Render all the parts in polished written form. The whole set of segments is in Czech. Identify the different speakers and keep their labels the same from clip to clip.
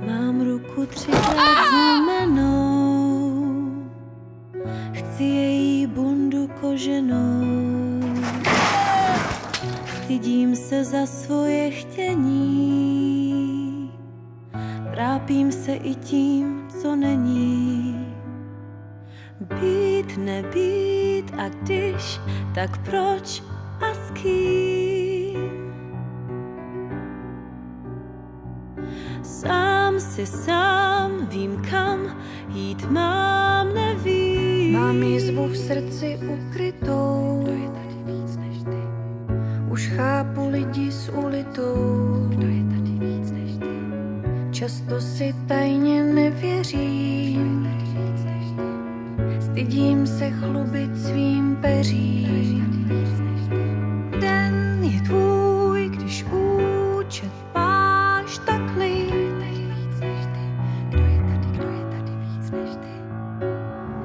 Speaker 1: Mám ruku 3krát zlomenou, chci její bundu koženou. Stydím se za svoje chtění, trápím se i tím, co není. Být, nebýt, a když, tak proč a s kým? Sám vím, kam jít mám, nevím.
Speaker 2: Mám jizvu v srdci ukrytou,
Speaker 1: Kdo je tady víc než ty?
Speaker 2: už chápu lidi s ulitou.
Speaker 1: Kdo je tady víc než ty?
Speaker 2: Často si tajně nevěřím,
Speaker 1: Kdo je tady víc než ty?
Speaker 2: stydím se chlubit svým peřím. Den je tvůj, když účet máš takli.
Speaker 1: Kdo je tady víc než ty?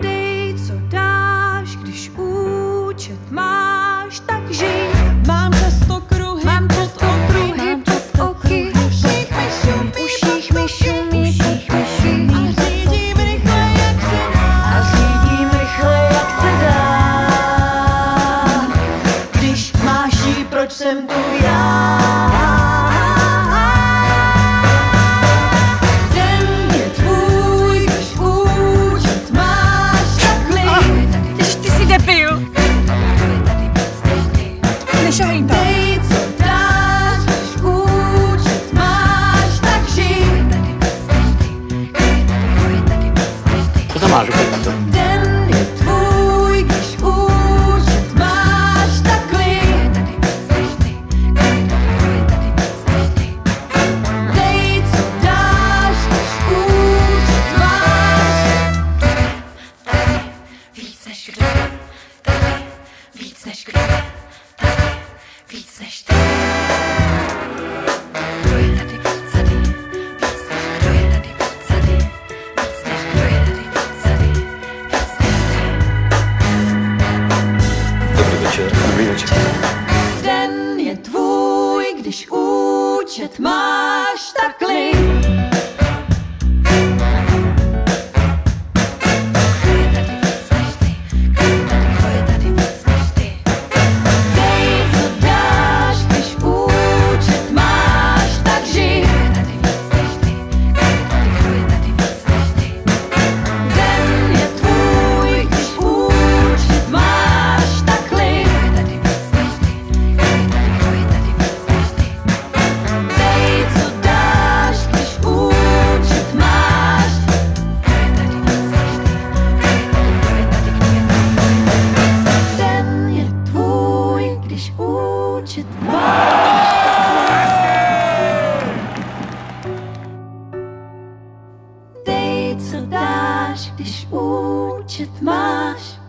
Speaker 2: Dej, co dáš, když účet máš, tak žij.
Speaker 1: Mám často kruhy,
Speaker 2: Mám často kruhy pod oky, v uších mi šumí puky.
Speaker 1: a řídím rychle, jak se dá.
Speaker 2: A řídím rychle, jak se dá. Když máš jí, proč jsem tu já? Den je tvůj, když účet máš takli.
Speaker 3: Ježiš, ty jsi debil! Nešahej to!
Speaker 2: Dej, co dáš, když účet máš, tak žij.
Speaker 4: Co tam máš?
Speaker 2: Den je tvůj, když účet máš takli. Dej, co dáš, když účet máš.
Speaker 1: Víc než kdo? Víc než kdo? Víc než ty. Kdo je tady víc tady? Víc než kdo je tady víc tady? Víc než kdo je tady víc tady? Víc než ty.
Speaker 4: Dobrý večer. Dobrý večer.
Speaker 2: Den je tvůj, když účet máš takli.
Speaker 1: Kdo je tady víc než ty? Kdo je tady víc než ty?
Speaker 2: Dej, co dáš, když účet máš, tak žij.
Speaker 1: Kdo je tady víc než ty? Kdo je tady víc než ty?
Speaker 2: Den je tvůj, když účet máš takli.
Speaker 1: Kdo je tady víc než ty? Kdo je tady víc než ty?
Speaker 2: Dej, co dáš, když účet máš.
Speaker 1: Kdo je tady víc než ty?
Speaker 2: Den je tvůj, když účet máš. Dej, co dáš, když účet máš.